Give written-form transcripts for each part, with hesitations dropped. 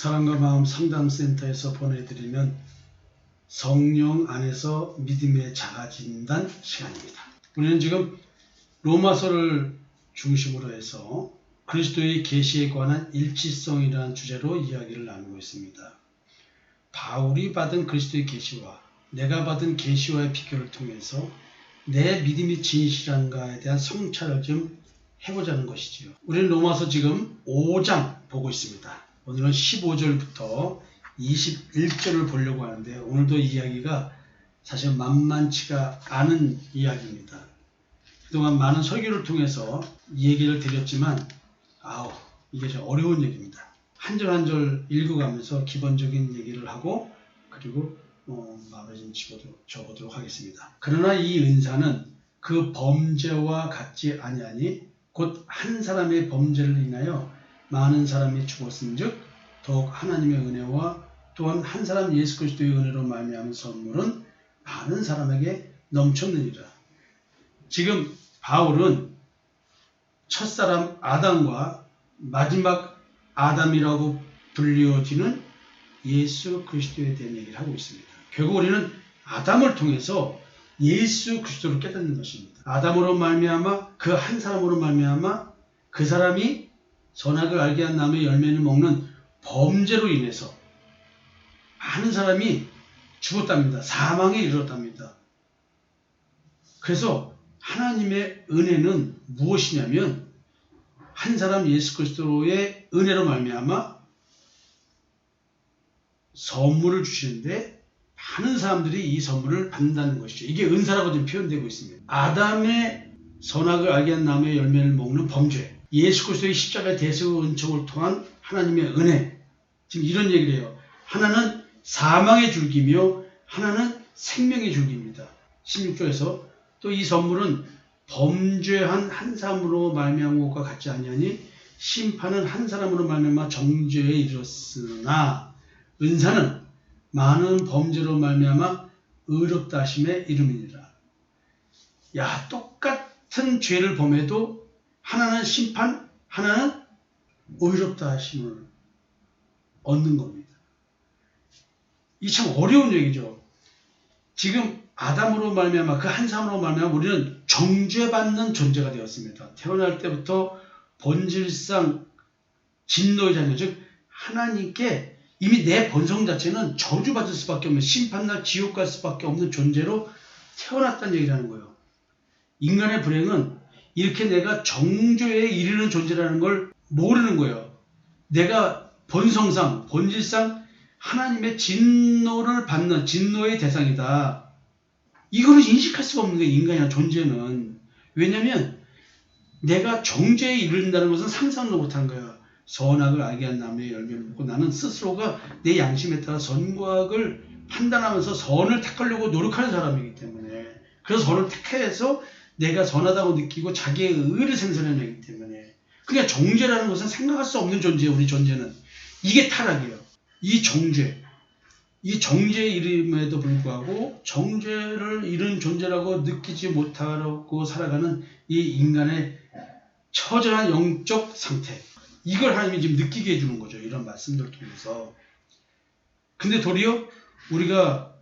사랑과 마음 상담센터에서 보내드리는 성령 안에서 믿음의 자가진단 시간입니다. 우리는 지금 로마서를 중심으로 해서 그리스도의 계시에 관한 일치성이라는 주제로 이야기를 나누고 있습니다. 바울이 받은 그리스도의 계시와 내가 받은 계시와의 비교를 통해서 내 믿음이 진실한가에 대한 성찰을 좀 해보자는 것이지요. 우리는 로마서 지금 5장 보고 있습니다. 오늘은 15절부터 21절을 보려고 하는데 오늘도 이야기가 사실 만만치가 않은 이야기입니다. 그동안 많은 설교를 통해서 이 얘기를 드렸지만 이게 좀 어려운 얘기입니다. 한 절 한 절 읽어가면서 기본적인 얘기를 하고 그리고 마무리 좀 적어보도록 하겠습니다. 그러나 이 은사는 그 범죄와 같지 아니하니 곧 한 사람의 범죄를 인하여 많은 사람이 죽었은즉 더욱 하나님의 은혜와 또한 한 사람 예수 그리스도의 은혜로 말미암은 선물은 많은 사람에게 넘쳤느니라. 지금 바울은 첫사람 아담과 마지막 아담이라고 불리워지는 예수 그리스도에 대한 얘기를 하고 있습니다. 결국 우리는 아담을 통해서 예수 그리스도를 깨닫는 것입니다. 아담으로 말미암아 그 한 사람으로 말미암아 그 사람이 선악을 알게 한 나무의 열매를 먹는 범죄로 인해서 많은 사람이 죽었답니다. 사망에 이르렀답니다. 그래서 하나님의 은혜는 무엇이냐면 한 사람 예수 그리스도의 은혜로 말미암아 선물을 주시는데 많은 사람들이 이 선물을 받는다는 것이죠. 이게 은사라고 좀 표현되고 있습니다. 아담의 선악을 알게 한 나무의 열매를 먹는 범죄, 예수 그리스도의 십자가의 대속 은총을 통한 하나님의 은혜, 지금 이런 얘기를 해요. 하나는 사망의 줄기며 하나는 생명의 줄기입니다. 16절에서 또 이 선물은 범죄한 한 사람으로 말미암은 것과 같지 아니하니 심판은 한 사람으로 말미암아 정죄에 이르렀으나 은사는 많은 범죄로 말미암아 의롭다 하심에 이름이니라. 똑같은 죄를 범해도 하나는 심판, 하나는 의롭다 하심을 얻는 겁니다. 이 참 어려운 얘기죠. 지금 아담으로 말미암아 그 한 사람으로 말미암아 우리는 정죄받는 존재가 되었습니다. 태어날 때부터 본질상 진노의 자녀, 즉 하나님께 이미 내 본성 자체는 저주받을 수밖에 없는, 심판날 지옥 갈 수밖에 없는 존재로 태어났다는 얘기라는 거예요. 인간의 불행은 이렇게 내가 정죄에 이르는 존재라는 걸 모르는 거예요. 내가 본성상, 본질상 하나님의 진노를 받는 진노의 대상이다. 이거는 인식할 수가 없는 거예요. 인간이나 존재는. 왜냐하면 내가 정죄에 이른다는 것은 상상도 못한 거예요. 선악을 알게 한 나무의 열매를 먹고 나는 스스로가 내 양심에 따라 선과 악을 판단하면서 선을 택하려고 노력하는 사람이기 때문에, 그래서 선을 택해서 내가 선하다고 느끼고 자기의 의를 생산해내기 때문에, 그냥 정죄라는 것은 생각할 수 없는 존재예요. 우리 존재는. 이게 타락이에요. 이 정죄에 이름에도 불구하고 정죄를 이룬 존재라고 느끼지 못하고 살아가는 이 인간의 처절한 영적 상태, 이걸 하나님이 지금 느끼게 해주는 거죠. 이런 말씀들을 통해서. 근데 도리어 우리가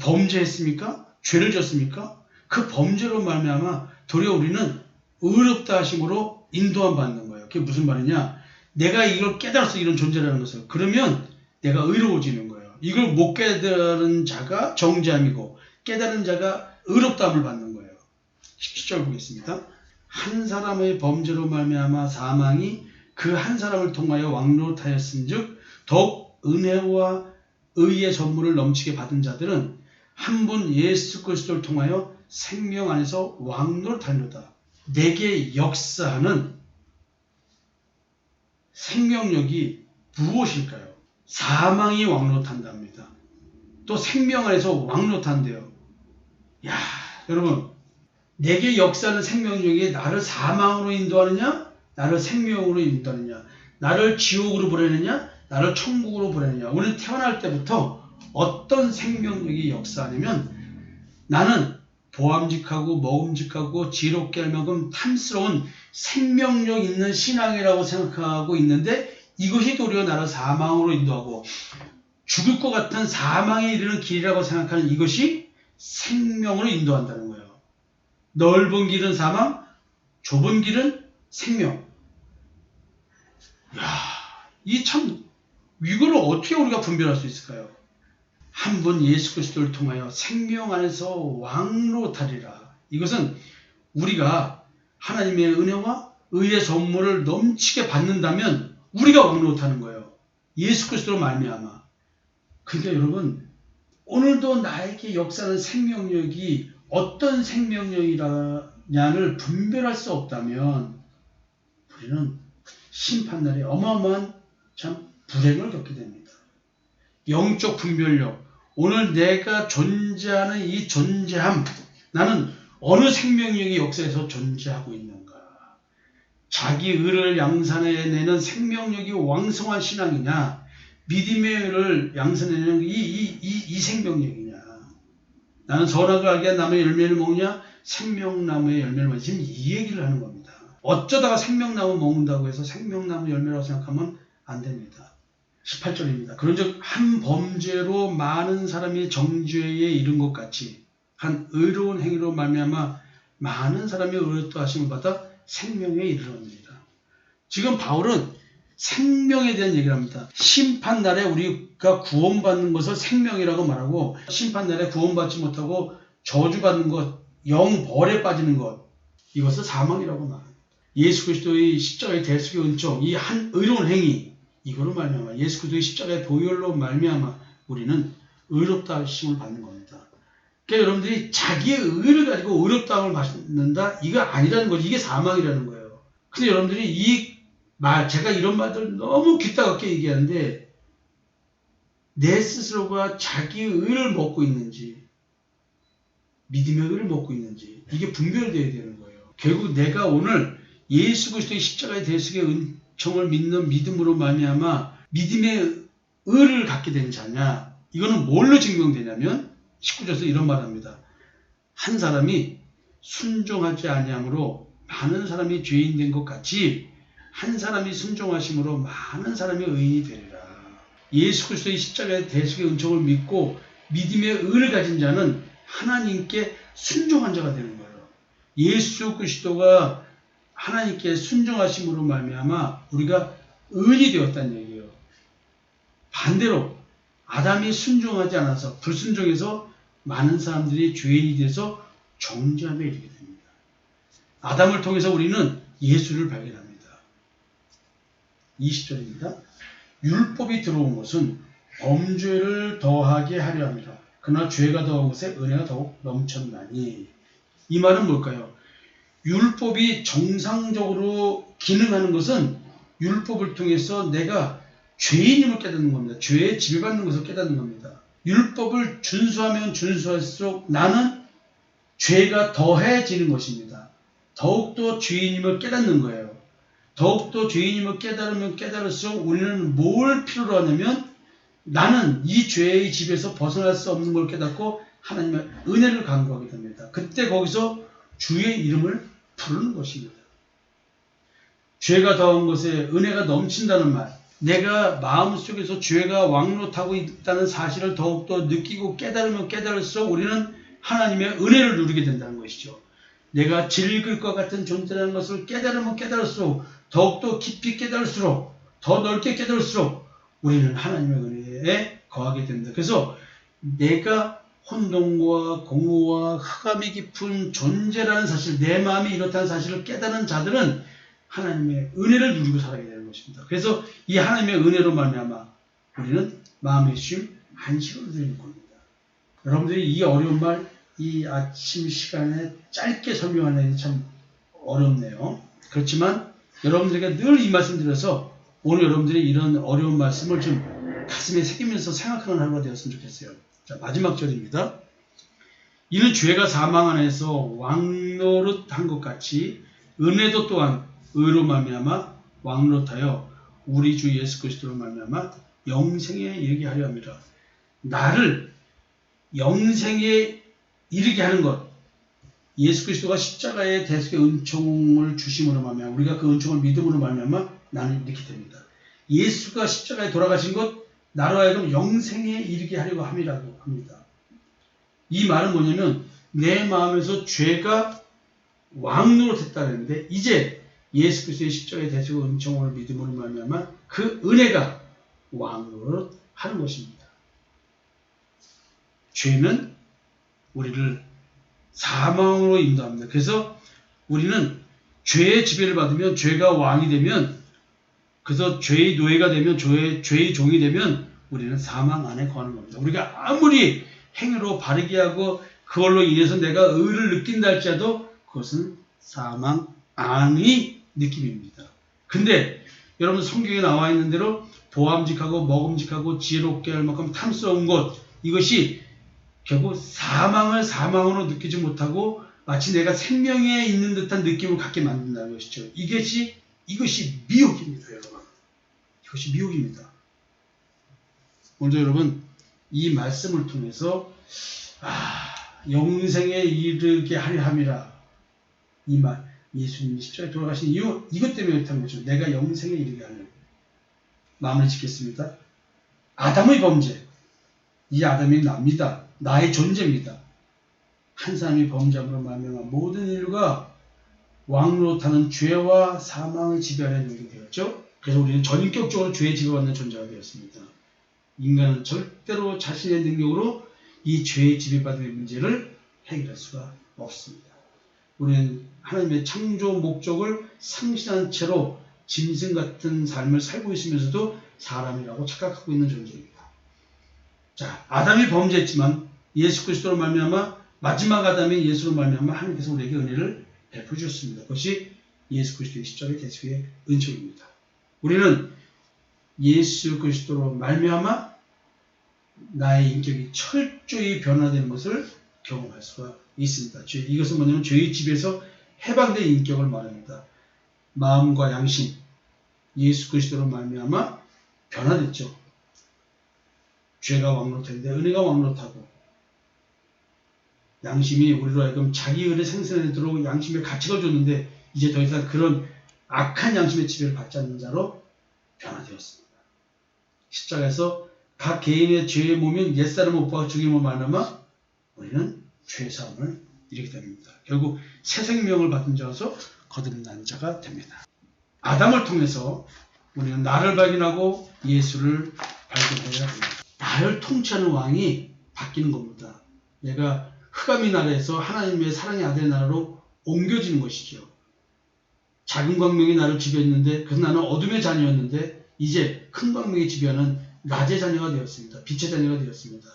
범죄했습니까? 죄를 졌습니까? 그 범죄로 말미암아 도리어 우리는 의롭다 하심으로 인도함 받는 거예요. 그게 무슨 말이냐? 내가 이걸 깨달아서 이런 존재라는 것을. 그러면 내가 의로워지는 거예요. 이걸 못 깨달은 자가 정죄함이고 깨달은 자가 의롭다함을 받는 거예요. 17절 보겠습니다. 한 사람의 범죄로 말미암아 사망이 그 한 사람을 통하여 왕노릇하였은즉 더욱 은혜와 의의 선물을 넘치게 받은 자들은 한 분 예수 그리스도를 통하여 생명 안에서 왕노릇하노라. 내게 역사하는 생명력이 무엇일까요? 사망이 왕노릇한답니다. 또 생명 안에서 왕노릇한대요. 여러분, 내게 역사하는 생명력이 나를 사망으로 인도하느냐, 나를 생명으로 인도하느냐, 나를 지옥으로 보내느냐, 나를 천국으로 보내느냐. 우리는 태어날 때부터 어떤 생명력이 역사하냐면 나는 보암직하고 먹음직하고 지롭게 할 만큼 탐스러운 생명력 있는 신앙이라고 생각하고 있는데 이것이 도리어 나를 사망으로 인도하고 죽을 것 같은 사망에 이르는 길이라고 생각하는 이것이 생명으로 인도한다는 거예요. 넓은 길은 사망, 좁은 길은 생명. 이 참 이걸 어떻게 우리가 분별할 수 있을까요? 한 번 예수 그리스도를 통하여 생명 안에서 왕노타리라. 이것은 우리가 하나님의 은혜와 의의 선물을 넘치게 받는다면 우리가 왕노타는 거예요. 예수 그리스도로 말미암아. 그러니까 여러분, 오늘도 나에게 역사하는 생명력이 어떤 생명력이냐를 분별할 수 없다면 우리는 심판날에 어마어마한 참 불행을 겪게 됩니다. 영적 분별력, 오늘 내가 존재하는 이 존재함, 나는 어느 생명력이 역사에서 존재하고 있는가? 자기 의를 양산해내는 생명력이 왕성한 신앙이냐? 믿음의 의를 양산해내는 이 생명력이냐? 나는 선악을 알게 한 나무의 열매를 먹느냐? 생명나무의 열매를 먹느냐? 지금 이 얘기를 하는 겁니다. 어쩌다가 생명나무 먹는다고 해서 생명나무 열매라고 생각하면 안 됩니다. 18절입니다. 그런즉 한 범죄로 많은 사람이 정죄에 이른 것 같이 한 의로운 행위로 말미암아 많은 사람이 의롭다 하심을 받아 생명에 이르렀느니라. 지금 바울은 생명에 대한 얘기를 합니다. 심판날에 우리가 구원받는 것을 생명이라고 말하고 심판날에 구원받지 못하고 저주받는 것, 영벌에 빠지는 것, 이것을 사망이라고 말합니다. 예수 그리스도의 십자가의 대속의 은총, 이 한 의로운 행위, 이거로 말미암아 예수 그리스도의 십자가의 보혈로 말미암아 우리는 의롭다 하심을 받는 겁니다. 그러니까 여러분들이 자기의 의를 가지고 의롭다함을 받는다? 이거 아니라는 거죠. 이게 사망이라는 거예요. 근데 여러분들이 제가 이런 말들 너무 귀따갑게 얘기하는데 내 스스로가 자기의 의를 먹고 있는지 믿음의 의를 먹고 있는지 이게 분별되어야 되는 거예요. 결국 내가 오늘 예수 그리스도의 십자가의 대속의 은총을 믿는 믿음으로 말미암아 믿음의 의를 갖게 된 자냐? 이거는 뭘로 증명되냐면 19절에서 이런 말합니다. 한 사람이 순종하지 아니함으로 많은 사람이 죄인 된 것 같이 한 사람이 순종하심으로 많은 사람이 의인이 되리라. 예수 그리스도의 십자가의 대속의 은총을 믿고 믿음의 의를 가진 자는 하나님께 순종한 자가 되는 거예요. 예수 그리스도가 하나님께 순종하심으로 말미암아 우리가 의인이 되었다는 얘기예요. 반대로 아담이 순종하지 않아서 불순종해서 많은 사람들이 죄인이 돼서 정죄함에 이르게 됩니다. 아담을 통해서 우리는 예수를 발견합니다. 20절입니다. 율법이 들어온 것은 범죄를 더하게 하려 함이라. 그러나 죄가 더한 것에 은혜가 더욱 넘쳤나니. 이 말은 뭘까요? 율법이 정상적으로 기능하는 것은 율법을 통해서 내가 죄인임을 깨닫는 겁니다. 죄에 지배받는 것을 깨닫는 겁니다. 율법을 준수하면 준수할수록 나는 죄가 더해지는 것입니다. 더욱더 죄인임을 깨닫는 거예요. 더욱더 죄인임을 깨달으면 깨달을수록 우리는 뭘 필요로 하냐면 나는 이 죄의 집에서 벗어날 수 없는 걸 깨닫고 하나님의 은혜를 간구하게 됩니다. 그때 거기서 주의 이름을 부르는 것입니다. 죄가 더한 것에 은혜가 넘친다는 말, 내가 마음속에서 죄가 왕노타고 있다는 사실을 더욱더 느끼고 깨달으면 깨달을수록 우리는 하나님의 은혜를 누리게 된다는 것이죠. 내가 질길 것 같은 존재라는 것을 깨달으면 깨달을수록 더욱더 깊이 깨달을수록 더 넓게 깨달을수록 우리는 하나님의 은혜에 거하게 됩니다. 그래서 내가 혼돈과 공허와 흑암이 깊은 존재라는 사실, 내 마음이 이렇다는 사실을 깨달은 자들은 하나님의 은혜를 누리고 살아야 되는 것입니다. 그래서 이 하나님의 은혜로 말미암아 우리는 마음의 쉼, 안식을 누리는 겁니다. 여러분들이 이 어려운 말, 이 아침 시간에 짧게 설명하는 게 참 어렵네요. 그렇지만 여러분들에게 늘 이 말씀 드려서 오늘 여러분들이 이런 어려운 말씀을 좀 가슴에 새기면서 생각하는 하루가 되었으면 좋겠어요. 자, 마지막 절입니다. 이는 죄가 사망 안에서 왕노릇한 것 같이 은혜도 또한 의로 말미암아 왕노릇하여 우리 주 예수 그리스도로 말미암아 영생에 이르게 하려 합니다. 나를 영생에 이르게 하는 것, 예수 그리스도가 십자가의 대속의 은총을 주심으로 말미암아 우리가 그 은총을 믿음으로 말미암아 나는 이렇게 됩니다. 예수가 십자가에 돌아가신 것 나로 하여금 영생에 이르게 하려고 함이라고 합니다. 이 말은 뭐냐면 내 마음에서 죄가 왕노로 됐다는데 이제 예수 그리스도의 십자가의 대속의 은총을 믿음으로 말미암아 그 은혜가 왕노로 하는 것입니다. 죄는 우리를 사망으로 인도합니다. 그래서 우리는 죄의 지배를 받으면 죄가 왕이 되면 그래서 죄의 노예가 되면 죄의 종이 되면 우리는 사망 안에 거하는 겁니다. 우리가 아무리 행위로 바르게 하고 그걸로 인해서 내가 의를 느낀다 할지라도 그것은 사망 안의 느낌입니다. 근데 여러분 성경에 나와 있는 대로 보암직하고 먹음직하고 지혜롭게 할 만큼 탐스러운 것 이것이 결국 사망을 사망으로 느끼지 못하고 마치 내가 생명에 있는 듯한 느낌을 갖게 만든다는 것이죠. 이것이 미혹입니다, 여러분. 이것이 미혹입니다. 오늘도 여러분 이 말씀을 통해서 영생에 이르게 하려 함이라 이 말 예수님이 십자가에 돌아가신 이유 이것 때문에 그렇다는 거죠. 내가 영생에 이르게 하려고. 마음을 짓겠습니다. 아담의 범죄 이 아담이 납니다. 나의 존재입니다. 한 사람이 범죄함으로 말미암아 모든 인류가 왕노릇하는 죄와 사망의 지배 아래 놓이게 되었죠. 그래서 우리는 전인격적으로 죄의 지배받는 존재가 되었습니다. 인간은 절대로 자신의 능력으로 이 죄의 지배받을 문제를 해결할 수가 없습니다. 우리는 하나님의 창조 목적을 상실한 채로 짐승 같은 삶을 살고 있으면서도 사람이라고 착각하고 있는 존재입니다. 자, 아담이 범죄했지만 예수 그리스도로 말미암아 마지막 아담인 예수로 말미암아 하나님께서 우리에게 은혜를 베풀어 주셨습니다. 그것이 예수 그리스도의 십자가의 대속의 은총입니다. 우리는 예수 그리스도로 말미암아 나의 인격이 철저히 변화되는 것을 경험할 수가 있습니다. 이것은 뭐냐면 죄의 집에서 해방된 인격을 말합니다. 마음과 양심, 예수 그리스도로 말미암아 변화됐죠. 죄가 왕노릇했는데 은혜가 왕노릇하고 양심이 우리로 하여금 자기 의를 생산하도록 양심의 가치를 줬는데 이제 더 이상 그런 악한 양심의 지배를 받지 않는 자로 변화되었습니다. 십자가에서 각 개인의 죄의 몸인 옛사람 못 박아 죽임으로 말미암아 우리는 죄의 사함을 이루게 됩니다. 결국 새 생명을 받은 자로서 거듭난 자가 됩니다. 아담을 통해서 우리는 나를 발견하고 예수를 발견해야 됩니다. 나를 통치하는 왕이 바뀌는 겁니다. 내가 흑암의 나라에서 하나님의 사랑의 아들의 나라로 옮겨지는 것이죠. 작은 광명이 나를 지배했는데 그래서 나는 어둠의 자녀였는데 이제 큰 광명이 지배하는 낮의 자녀가 되었습니다. 빛의 자녀가 되었습니다.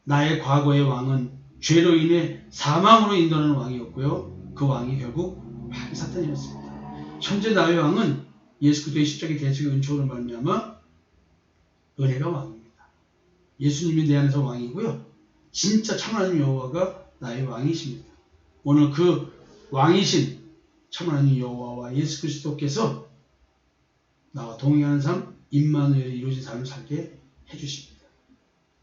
나의 과거의 왕은 죄로 인해 사망으로 인도하는 왕이었고요. 그 왕이 결국 마귀 사탄이었습니다. 현재 나의 왕은 예수 그리스도의 십자가의 대속의 은총으로 말미암아 은혜가 왕입니다. 예수님이 내 안에서 왕이고요. 진짜 참 하나님 여호와가 나의 왕이십니다. 오늘 그 왕이신 참 하나님 여호와와 예수 그리스도께서 나와 동행하는 삶, 임마누엘이 이루어진 삶을 살게 해주십니다.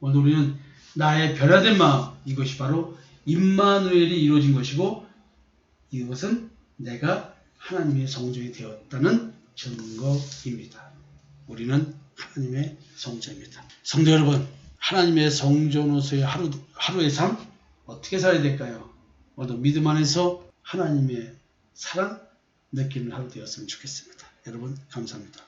오늘 우리는 나의 변화된 마음, 이것이 바로 임마누엘이 이루어진 것이고 이것은 내가 하나님의 성전이 되었다는 증거입니다. 우리는 하나님의 성전입니다. 성도 여러분, 하나님의 성전으로서의 하루의 삶 어떻게 살아야 될까요? 오늘도 믿음 안에서 하나님의 사랑 느끼는 하루 되었으면 좋겠습니다. 여러분 감사합니다.